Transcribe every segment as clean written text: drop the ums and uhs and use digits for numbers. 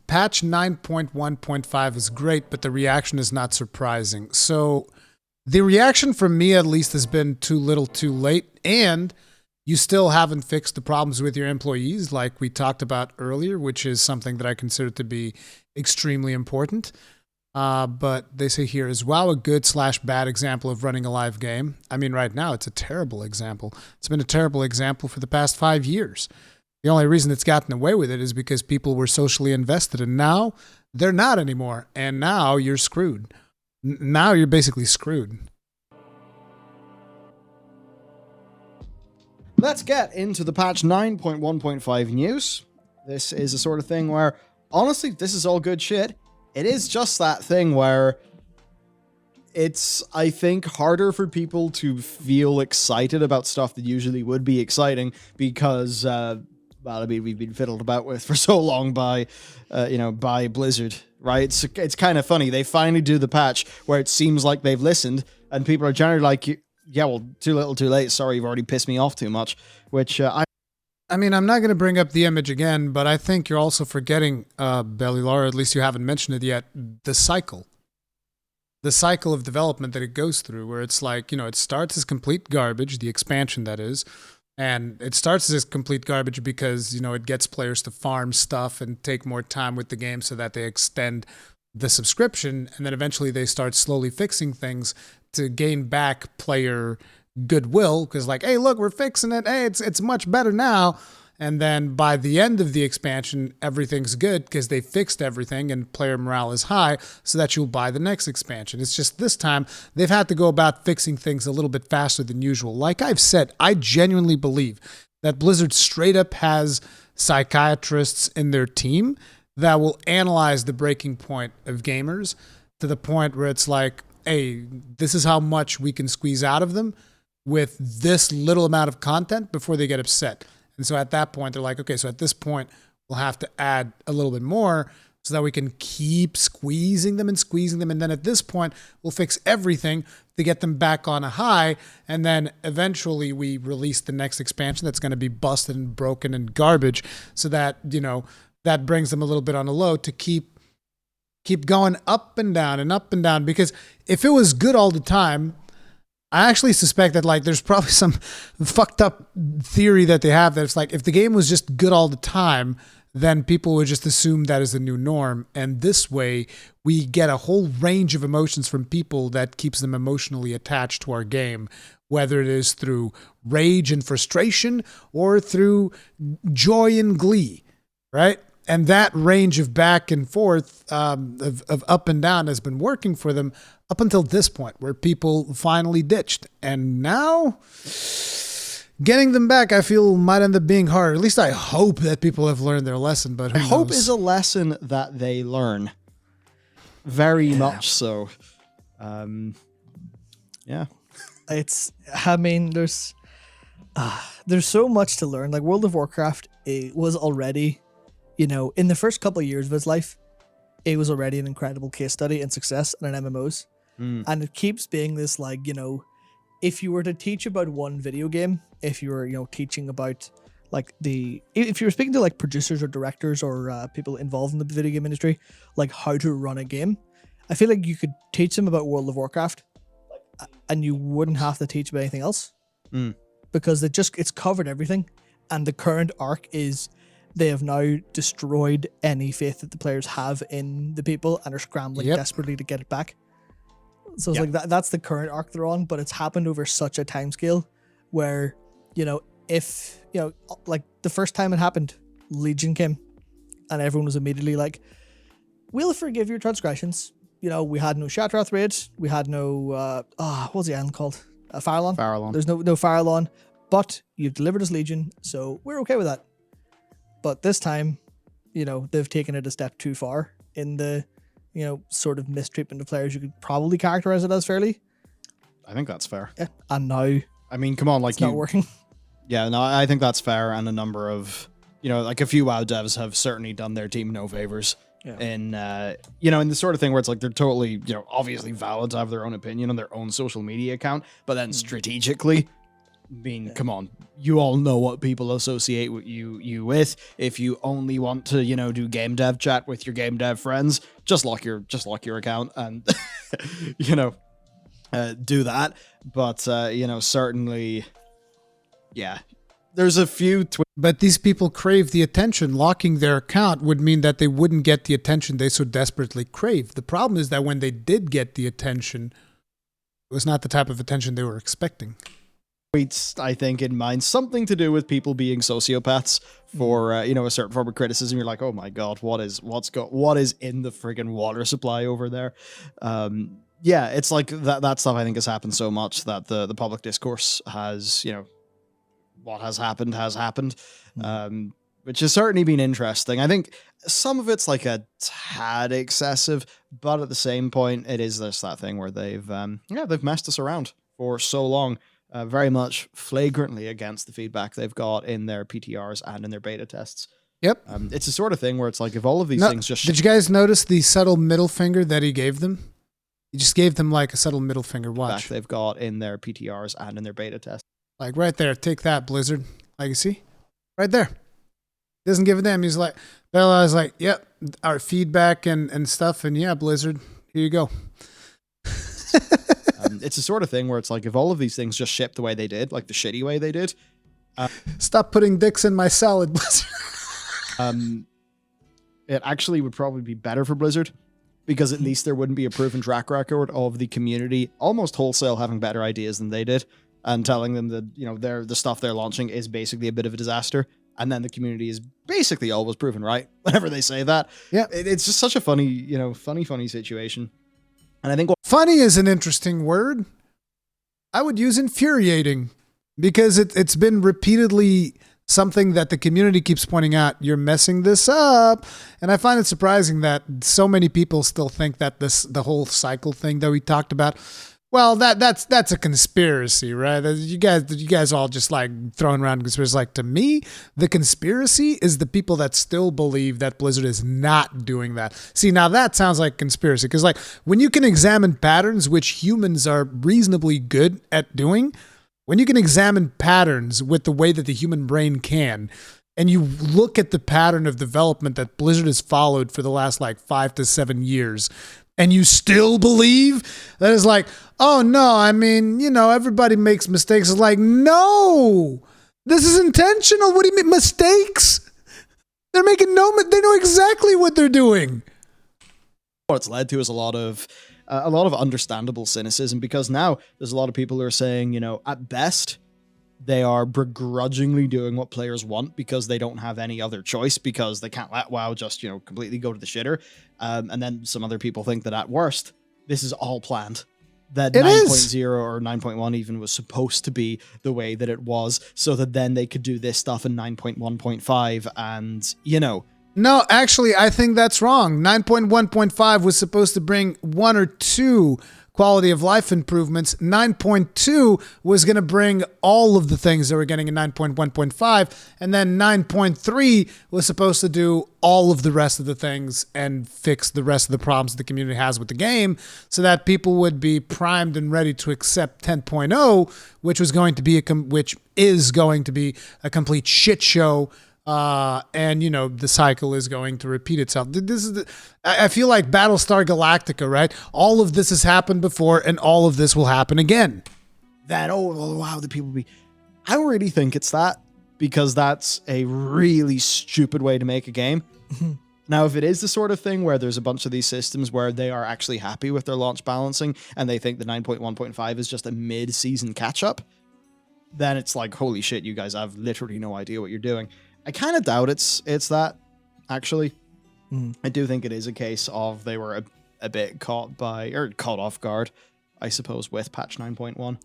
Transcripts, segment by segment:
patch 9.1.5 is great, but the reaction is not surprising. So the reaction from me, at least, has been too little too late, and you still haven't fixed the problems with your employees like we talked about earlier, which is something that I consider to be extremely important. But they say here, is WoW a good/bad example of running a live game? I mean, right now, it's a terrible example. It's been a terrible example for the past 5 years. The only reason it's gotten away with it is because people were socially invested, and now they're not anymore. And now you're screwed. Now you're basically screwed. Let's get into the patch 9.1.5 news. This is the sort of thing where, honestly, this is all good shit. It is just that thing where it's, I think, harder for people to feel excited about stuff that usually would be exciting because, well, I mean, we've been fiddled about with for so long by Blizzard, right? It's kind of funny. They finally do the patch where it seems like they've listened, and people are generally like, yeah, well, too little, too late. Sorry, you've already pissed me off too much, which I mean, I'm not going to bring up the image again, but I think you're also forgetting, Bellular, at least you haven't mentioned it yet, the cycle. The cycle of development that it goes through, where it's like, it starts as complete garbage, the expansion that is, and it starts as complete garbage because, it gets players to farm stuff and take more time with the game so that they extend the subscription, and then eventually they start slowly fixing things to gain back player goodwill, because like, hey, look, we're fixing it. Hey, it's much better now. And then by the end of the expansion, everything's good because they fixed everything and player morale is high so that you'll buy the next expansion. It's just this time they've had to go about fixing things a little bit faster than usual. Like I've said, I genuinely believe that Blizzard straight up has psychiatrists in their team that will analyze the breaking point of gamers to the point where it's like, hey, this is how much we can squeeze out of them with this little amount of content before they get upset. And so at that point, they're like, okay, so at this point, we'll have to add a little bit more so that we can keep squeezing them. And then at this point, we'll fix everything to get them back on a high. And then eventually we release the next expansion that's going to be busted and broken and garbage so that, that brings them a little bit on a low to keep going up and down. Because if it was good all the time, I actually suspect that like there's probably some fucked up theory that they have that it's like if the game was just good all the time, then people would just assume that is the new norm. And this way we get a whole range of emotions from people that keeps them emotionally attached to our game, whether it is through rage and frustration or through joy and glee, right? And that range of back and forth, of up and down has been working for them up until this point where people finally ditched. And now getting them back, I feel might end up being hard. At least I hope that people have learned their lesson, but who knows? Hope is a lesson that they learn. Very much so. Yeah. There's so much to learn. Like World of Warcraft, it was already, in the first couple of years of its life, it was already an incredible case study in success in MMOs. And it keeps being this like, if you were to teach about one video game, if you were, teaching about like if you were speaking to like producers or directors or people involved in the video game industry, like how to run a game, I feel like you could teach them about World of Warcraft and you wouldn't have to teach about anything else because it's covered everything. And the current arc is they have now destroyed any faith that the players have in the people and are scrambling desperately to get it back. So it's like that's the current arc they're on, but it's happened over such a timescale where, if, like the first time it happened, Legion came and everyone was immediately like, we'll forgive your transgressions. We had no Shatrath raid. We had no, what's the island called? Farallon? Farallon. There's no Farallon, but you've delivered us Legion, so we're okay with that. But this time, they've taken it a step too far in the, sort of mistreatment of players. You could probably characterize it as fairly. I think that's fair. Yeah. And now, I mean, come on, like it's not working. Yeah, no, I think that's fair. And a number of, like a few WoW devs have certainly done their team no favors. Yeah. In in the sort of thing where it's like they're totally, obviously valid to have their own opinion on their own social media account, but then strategically I mean, come on. You all know what people associate with you with. If you only want to, do game dev chat with your game dev friends, just lock your account and do that. But certainly, yeah. There's a few But these people crave the attention. Locking their account would mean that they wouldn't get the attention they so desperately crave. The problem is that when they did get the attention, it was not the type of attention they were expecting. tweets, I think, in mind, something to do with people being sociopaths for a certain form of criticism. You're like, oh my god, what is in the friggin' water supply over there? Yeah, it's like that stuff I think has happened so much that the public discourse has, what has happened, which has certainly been interesting. I think some of it's like a tad excessive, but at the same point, it is that thing where they've messed us around for so long, very much flagrantly against the feedback they've got in their PTRs and in their beta tests. Yep. It's the sort of thing where it's like, if all of these things just... Did you guys notice the subtle middle finger that he gave them? He just gave them like a subtle middle finger. Watch. They've got in their PTRs and in their beta tests. Like right there. Take that, Blizzard. Like you see? Right there. Doesn't give a damn. He's like, Bellular's like, yep, our feedback and stuff. And yeah, Blizzard, here you go. It's the sort of thing where it's like, if all of these things just shipped the way they did, like the shitty way they did. Stop putting dicks in my salad, Blizzard. It actually would probably be better for Blizzard, because at least there wouldn't be a proven track record of the community almost wholesale having better ideas than they did and telling them that, the stuff they're launching is basically a bit of a disaster. And then the community is basically always proven right whenever they say that. Yeah. It's just such a funny, funny situation. And I think funny is an interesting word. I would use infuriating, because it's been repeatedly something that the community keeps pointing out. You're messing this up. And I find it surprising that so many people still think that the whole cycle thing that we talked about, well, that's a conspiracy, right? You guys all just like throwing around conspiracies. Like, to me, the conspiracy is the people that still believe that Blizzard is not doing that. See, now that sounds like conspiracy, because like when you can examine patterns, which humans are reasonably good at doing, when you can examine patterns with the way that the human brain can, and you look at the pattern of development that Blizzard has followed for the last like 5 to 7 years, and you still believe that it's like, oh no, I mean, everybody makes mistakes. It's like, no, this is intentional. What do you mean mistakes? They're making they know exactly what they're doing. What it's led to is a lot of understandable cynicism, because now there's a lot of people who are saying, at best, they are begrudgingly doing what players want because they don't have any other choice, because they can't let WoW just, completely go to the shitter. And then some other people think that at worst, this is all planned. That 9.0 or 9.1 even was supposed to be the way that it was, so that then they could do this stuff in 9.1.5 and, No, actually, I think that's wrong. 9.1.5 was supposed to bring 1 or 2 quality of life improvements. 9.2 was going to bring all of the things that we're getting in 9.1.5. And then 9.3 was supposed to do all of the rest of the things and fix the rest of the problems the community has with the game, so that people would be primed and ready to accept 10.0, which is going to be a complete shit show. And the cycle is going to repeat itself. I feel like Battlestar Galactica, right? All of this has happened before, and all of this will happen again. That, wow, the people I don't really think it's that, because that's a really stupid way to make a game. Now, if it is the sort of thing where there's a bunch of these systems where they are actually happy with their launch balancing, and they think the 9.1.5 is just a mid-season catch-up, then it's like, holy shit, you guys have literally no idea what you're doing. I kind of doubt it's that, actually. I do think it is a case of they were a bit caught off guard, I suppose, with patch 9.1.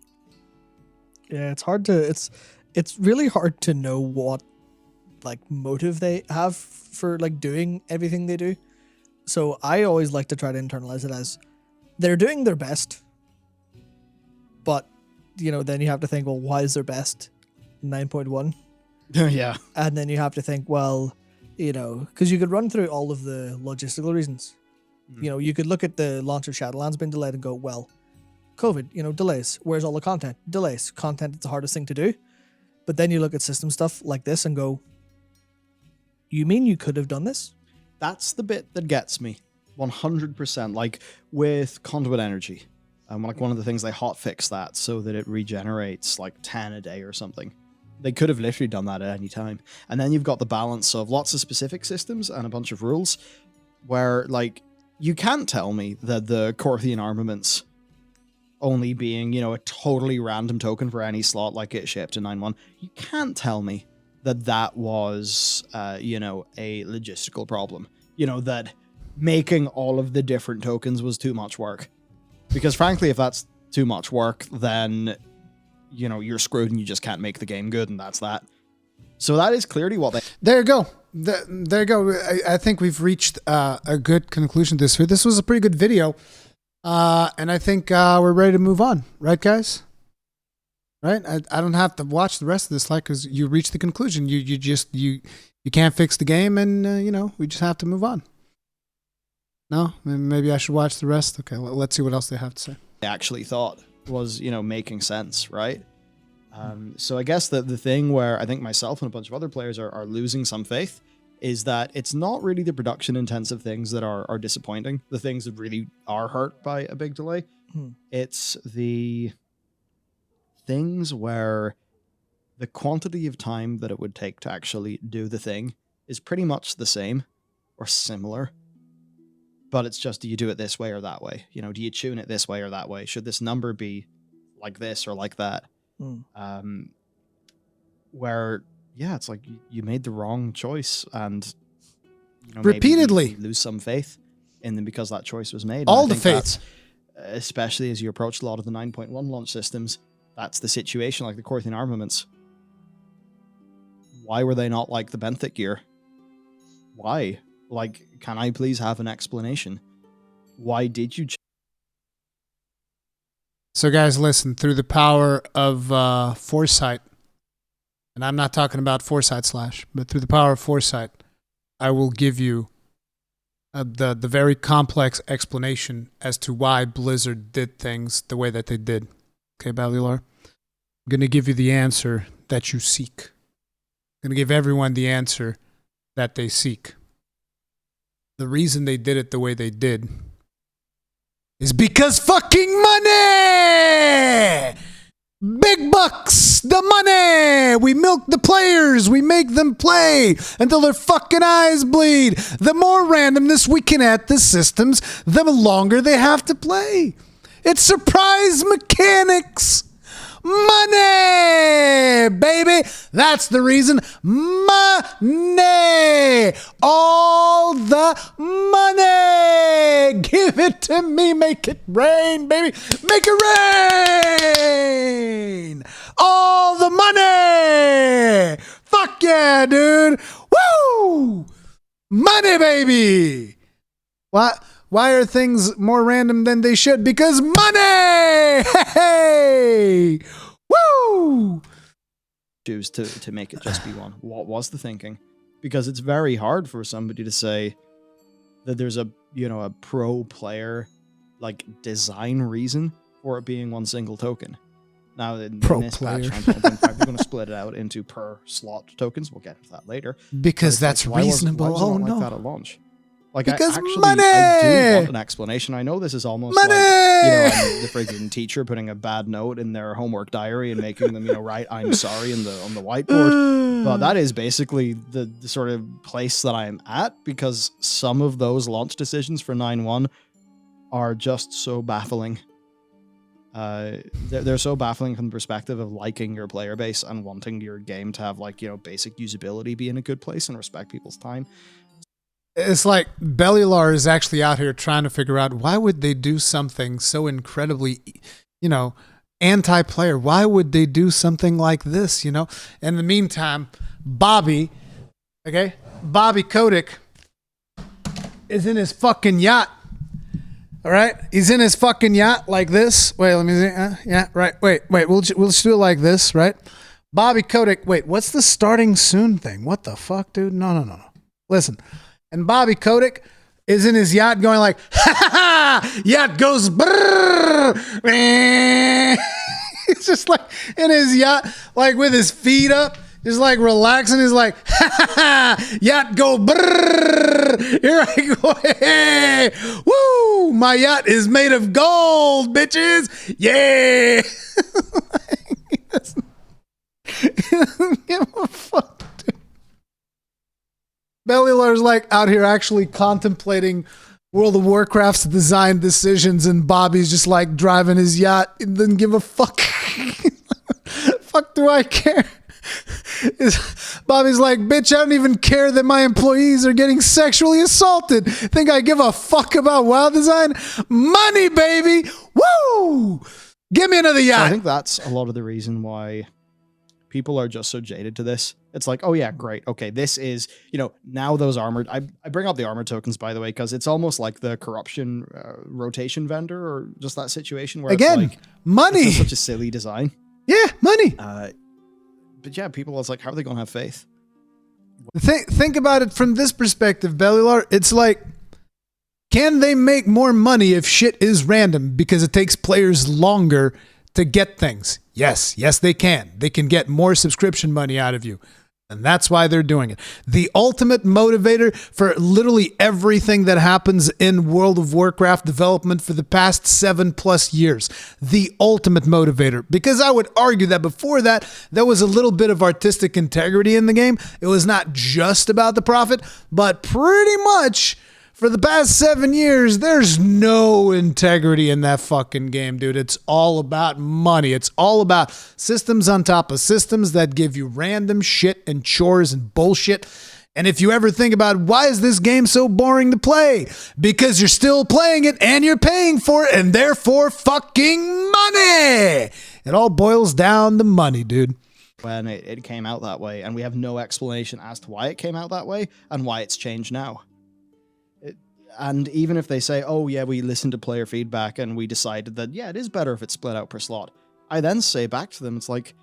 Yeah, it's really hard to know what like motive they have for like doing everything they do. So I always like to try to internalize it as they're doing their best, but then you have to think, well, why is their best 9.1? Yeah. And then you have to think, well, because you could run through all of the logistical reasons. You could look at the launch of Shadowlands being delayed and go, well, COVID, delays. Where's all the content? Delays. Content is the hardest thing to do. But then you look at system stuff like this and go, you mean you could have done this? That's the bit that gets me 100%. Like with conduit energy, like one of the things they hotfix that so that it regenerates like 10 a day or something. They could have literally done that at any time. And then you've got the balance of lots of specific systems and a bunch of rules where, like, you can't tell me that the Corthian armaments only being, a totally random token for any slot like it shipped in 9.1. You can't tell me that was, a logistical problem. That making all of the different tokens was too much work. Because frankly, if that's too much work, then you're screwed and you just can't make the game good, and that's that. So that is clearly what they... There you go. There you go. I think we've reached a good conclusion this week. This was a pretty good video. And I think we're ready to move on. Right, guys? Right? I don't have to watch the rest of this because you reached the conclusion. You can't fix the game, and, we just have to move on. No? Maybe I should watch the rest? Okay, let's see what else they have to say. I actually thought was, making sense, right? So I guess the thing where I think myself and a bunch of other players are losing some faith is that it's not really the production intensive things that are disappointing, the things that really are hurt by a big delay. It's the things where the quantity of time that it would take to actually do the thing is pretty much the same or similar. But it's just, do you do it this way or that way? Do you tune it this way or that way? Should this number be like this or like that? Where, it's like you made the wrong choice, and repeatedly maybe you lose some faith in them because that choice was made. All the faith, especially as you approach a lot of the 9.1 launch systems, that's the situation. Like the Corthian armaments, why were they not like the benthic gear? Why? Like, can I please have an explanation? Why did you? So, guys, listen. Through the power of foresight, and I'm not talking about foresight slash, but through the power of foresight, I will give you the very complex explanation as to why Blizzard did things the way that they did. Okay, Bellular? I'm going to give you the answer that you seek. I'm going to give everyone the answer that they seek. The reason they did it the way they did is because fucking money! Big bucks! The money! We milk the players! We make them play until their fucking eyes bleed! The more randomness we can add to systems, the longer they have to play! It's surprise mechanics! Money, baby. That's the reason. Money. All the money. Give it to me. Make it rain, baby. Make it rain. All the money. Fuck yeah, dude. Woo. Money, baby. What? Why are things more random than they should? Because money! Hey! Woo! Choose to make it just be one. What was the thinking? Because it's very hard for somebody to say that there's a pro player like design reason for it being one single token. Now in this patch 9.5, we're going to split it out into per slot tokens. We'll get into that later. Because that's reasonable. Why was it like that at launch? Like, because I do want an explanation. I know this is almost like, the freaking teacher putting a bad note in their homework diary and making them, write "I'm sorry" on the whiteboard. But that is basically the sort of place that I'm at, because some of those launch decisions for 9.1 are just so baffling. They're so baffling from the perspective of liking your player base and wanting your game to have basic usability, be in a good place and respect people's time. It's like Bellular is actually out here trying to figure out why would they do something so incredibly, anti-player. Why would they do something like this, In the meantime, Bobby Kotick is in his fucking yacht. All right? He's in his fucking yacht like this. Wait, let me see. Yeah, right. Wait. We'll just do it like this, right? Bobby Kotick. Wait, what's the starting soon thing? What the fuck, dude? No. Listen. And Bobby Kotick is in his yacht going like, ha ha ha, yacht goes brrrr. He's just like in his yacht, like with his feet up, just like relaxing. He's like, ha ha ha, yacht go brrrr. Here I go. Hey, woo, my yacht is made of gold, bitches. Yeah. He doesn't give a fuck, dude. Bellular's like out here actually contemplating World of Warcraft's design decisions, and Bobby's just like driving his yacht and doesn't give a fuck. Fuck do I care? Bobby's like, bitch, I don't even care that my employees are getting sexually assaulted. Think I give a fuck about WoW design? Money, baby! Woo! Give me another yacht. So I think that's a lot of the reason why people are just so jaded to this. It's like, oh yeah, great. Okay, this is, now those armored... I bring up the armor tokens, by the way, because it's almost like the corruption rotation vendor, or just that situation where again, it's like... money! It's such a silly design. Yeah, money! But yeah, people, it's like, how are they going to have faith? Think about it from this perspective, Bellular. It's like, can they make more money if shit is random because it takes players longer to get things? Yes, they can. They can get more subscription money out of you. And that's why they're doing it. The ultimate motivator for literally everything that happens in World of Warcraft development for the past 7+ years. The ultimate motivator. Because I would argue that before that, there was a little bit of artistic integrity in the game. It was not just about the profit, but pretty much for the past 7 years, there's no integrity in that fucking game, dude. It's all about money. It's all about systems on top of systems that give you random shit and chores and bullshit. And if you ever think about why is this game so boring to play? Because you're still playing it and you're paying for it, and therefore fucking money. It all boils down to money, dude. When it came out that way, and we have no explanation as to why it came out that way and why it's changed now. And even if they say, oh yeah, we listened to player feedback and we decided that, yeah, it is better if it's split out per slot. I then say back to them, it's like,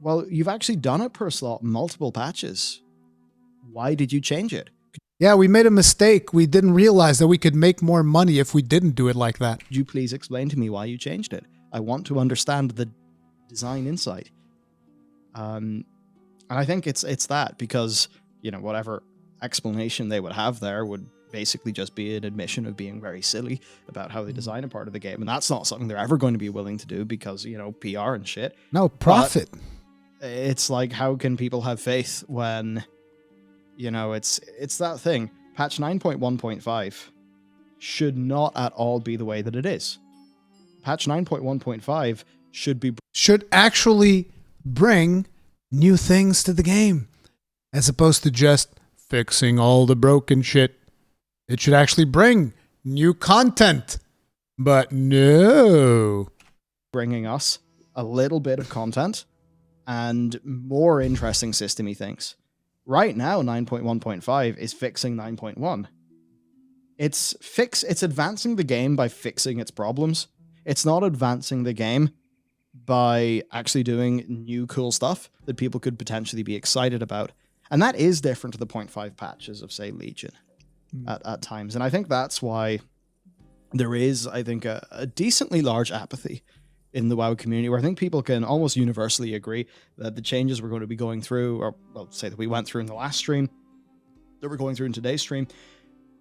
well, you've actually done it per slot in multiple patches. Why did you change it? Yeah, we made a mistake. We didn't realize that we could make more money if we didn't do it like that. Could you please explain to me why you changed it? I want to understand the design insight. And I think it's that, because, whatever explanation they would have there would basically just be an admission of being very silly about how they design a part of the game. And that's not something they're ever going to be willing to do because, PR and shit. No, profit. But it's like, how can people have faith when, it's that thing. Patch 9.1.5 should not at all be the way that it is. Patch 9.1.5 should actually bring new things to the game, as opposed to just fixing all the broken shit. It should actually bring new content. But no. Bringing us a little bit of content and more interesting system-y things. Right now, 9.1.5 is fixing 9.1. It's advancing the game by fixing its problems. It's not advancing the game by actually doing new cool stuff that people could potentially be excited about. And that is different to the 0.5 patches of, say, Legion. At times. And I think that's why there is, I think, a decently large apathy in the WoW community, where I think people can almost universally agree that the changes we're going to be going through, or well, say that we went through in the last stream, that we're going through in today's stream,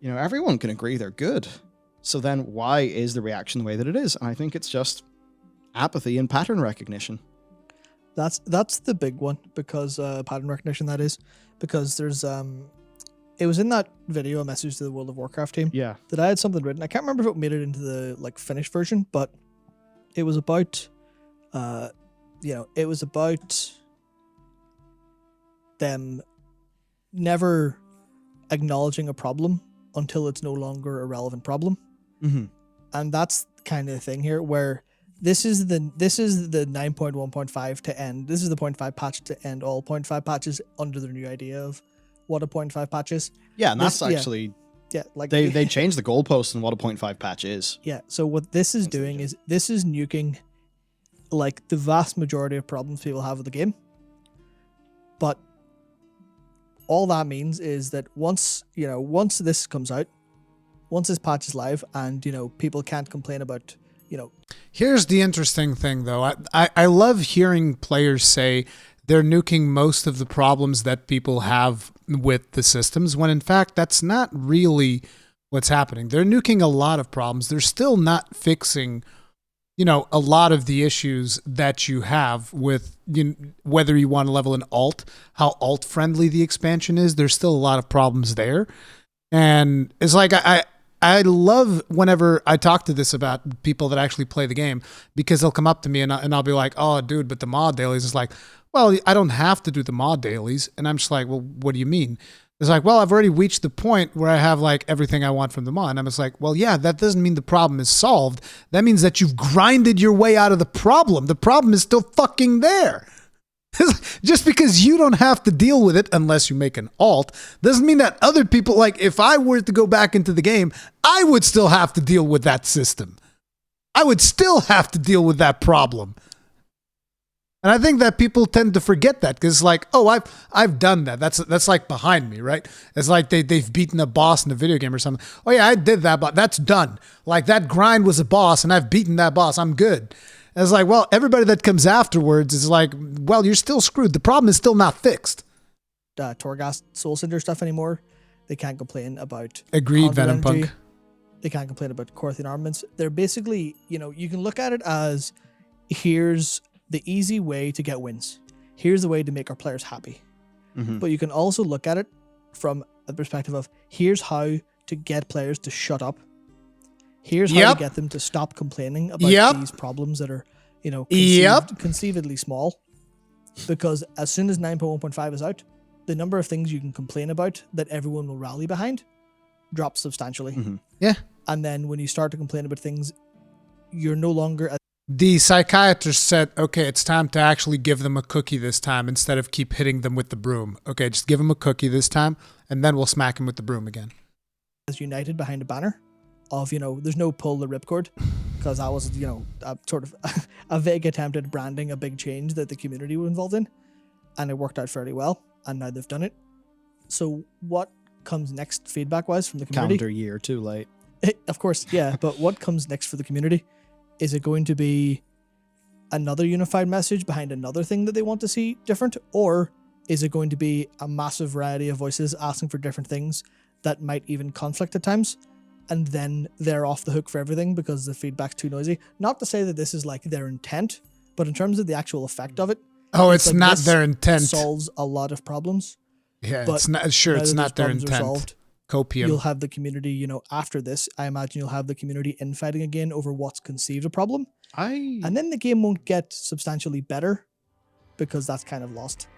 everyone can agree they're good. So then why is the reaction the way that it is? And I think it's just apathy and pattern recognition. That's the big one, because pattern recognition, that is, because there's it was in that video, a message to the World of Warcraft team. Yeah. That I had something written. I can't remember if it made it into the finished version, but it was about, it was about them never acknowledging a problem until it's no longer a relevant problem. Mm-hmm. And that's kind of the thing here, where this is the 9.1.5 to end. This is the 0.5 patch to end all 0.5 patches under their new idea of what a 0.5 patch is. Yeah, and that's actually... Yeah, like they changed the goalpost on what a 0.5 patch is. Yeah, so what this is doing is this is nuking like the vast majority of problems people have with the game. But all that means is that once this comes out, once this patch is live and, you know, people can't complain about, you know, Here's the interesting thing, though. I love hearing players say they're nuking most of the problems that people have with the systems, when in fact, that's not really what's happening. They're nuking a lot of problems. They're still not fixing, you know, a lot of the issues that you have with, you know, whether you want to level an alt, how alt friendly the expansion is. There's still a lot of problems there. And it's like, I love whenever I talk to this about people that actually play the game, because they'll come up to me and I'll be like, oh, dude, but the mod dailies is like, well, I don't have to do the mod dailies. And I'm just like, well, what do you mean? It's like, well, I've already reached the point where I have like everything I want from the mod. And I'm just like, well, yeah, that doesn't mean the problem is solved. That means that you've grinded your way out of the problem. The problem is still fucking there. Just because you don't have to deal with it unless you make an alt doesn't mean that other people, like if I were to go back into the game, I would still have to deal with that system. I would still have to deal with that problem. And I think that people tend to forget that, because like, oh, I've done that. That's like behind me, right? It's like they've beaten a boss in a video game or something. Oh yeah, I did that, but that's done. Like that grind was a boss and I've beaten that boss. I'm good. And it's like, well, everybody that comes afterwards is like, well, you're still screwed. The problem is still not fixed. Torghast Soul Cinder stuff anymore. They can't complain about Agreed, Conduit Venom Energy. Punk. They can't complain about Corthian armaments. They're basically, you know, you can look at it as, here's the easy way to get wins. Here's the way to make our players happy. Mhm. But you can also look at it from the perspective of, here's how to get players to shut up. Here's how Yep. to get them to stop complaining about Yep. these problems that are, you know, Yep. conceivably small. Because as soon as 9.1.5 is out, the number of things you can complain about that everyone will rally behind drops substantially. Mhm. Yeah. And then when you start to complain about things, you're no longer The psychiatrist said, okay, it's time to actually give them a cookie this time instead of keep hitting them with the broom. Okay, just give them a cookie this time, and then we'll smack them with the broom again. as united behind a banner of, you know, there's no pull the ripcord, because that was, you know, a sort of a vague attempt at branding a big change that the community were involved in, and it worked out fairly well, and now they've done it. So what comes next feedback wise from the community? Calendar year too late. Of course, yeah, but what comes next for the community? Is it going to be another unified message behind another thing that they want to see different, or is it going to be a massive variety of voices asking for different things that might even conflict at times, and then they're off the hook for everything because the feedback's too noisy? Not to say that this is like their intent, but in terms of the actual effect of it, Oh, it's like not this their intent. solves a lot of problems. Yeah, but it's not. Sure, now it's that not those their problems are intent. solved, Copium. you'll have the community, you know, after this, I imagine you'll have the community infighting again over what's conceived a problem. And then the game won't get substantially better because that's kind of lost.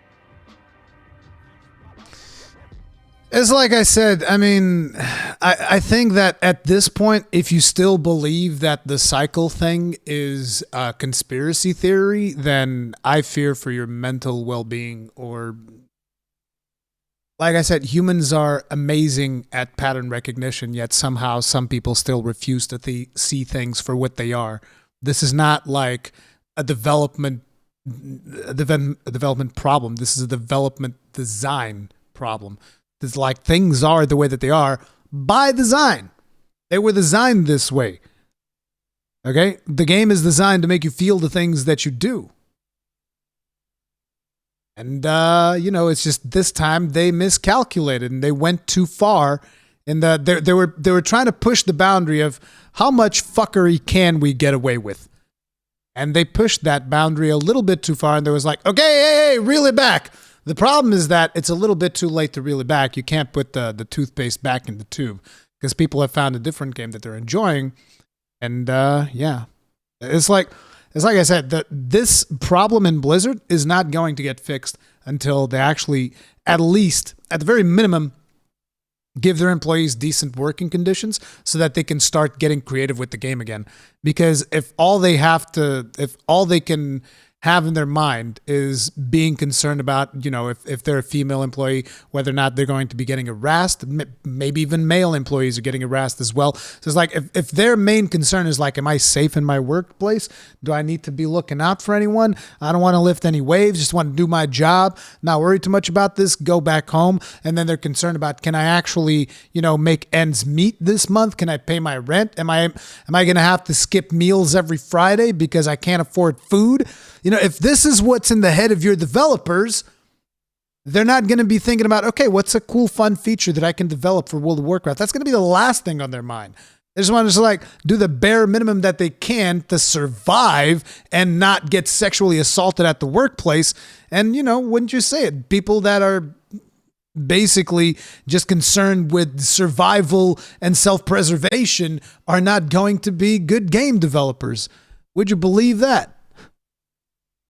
It's like I said, I mean, I think that at this point, if you still believe that the cycle thing is a conspiracy theory, then I fear for your mental well-being. Or, like I said, humans are amazing at pattern recognition, yet somehow some people still refuse to see things for what they are. This is not like a development problem. This is a development design problem. It's like things are the way that they are by design. They were designed this way. Okay? The game is designed to make you feel the things that you do. And, you know, it's just this time they miscalculated and they went too far. And they were trying to push the boundary of how much fuckery can we get away with. And they pushed that boundary a little bit too far. And they was like, okay, hey, reel it back. The problem is that it's a little bit too late to reel it back. You can't put the toothpaste back in the tube because people have found a different game that they're enjoying. And yeah, it's like I said, this problem in Blizzard is not going to get fixed until they actually, at least, at the very minimum, give their employees decent working conditions so that they can start getting creative with the game again. Because if all they can have in their mind is being concerned about, if they're a female employee, whether or not they're going to be getting harassed. Maybe even male employees are getting harassed as well. So it's like, if their main concern is like, am I safe in my workplace? Do I need to be looking out for anyone? I don't want to lift any waves, just want to do my job, not worry too much about this, go back home. And then they're concerned about, can I actually, make ends meet this month? Can I pay my rent? Am I going to have to skip meals every Friday because I can't afford food? If this is what's in the head of your developers, they're not going to be thinking about, okay, what's a cool, fun feature that I can develop for World of Warcraft? That's going to be the last thing on their mind. They just want to do the bare minimum that they can to survive and not get sexually assaulted at the workplace. And, wouldn't you say it? People that are basically just concerned with survival and self-preservation are not going to be good game developers. Would you believe that?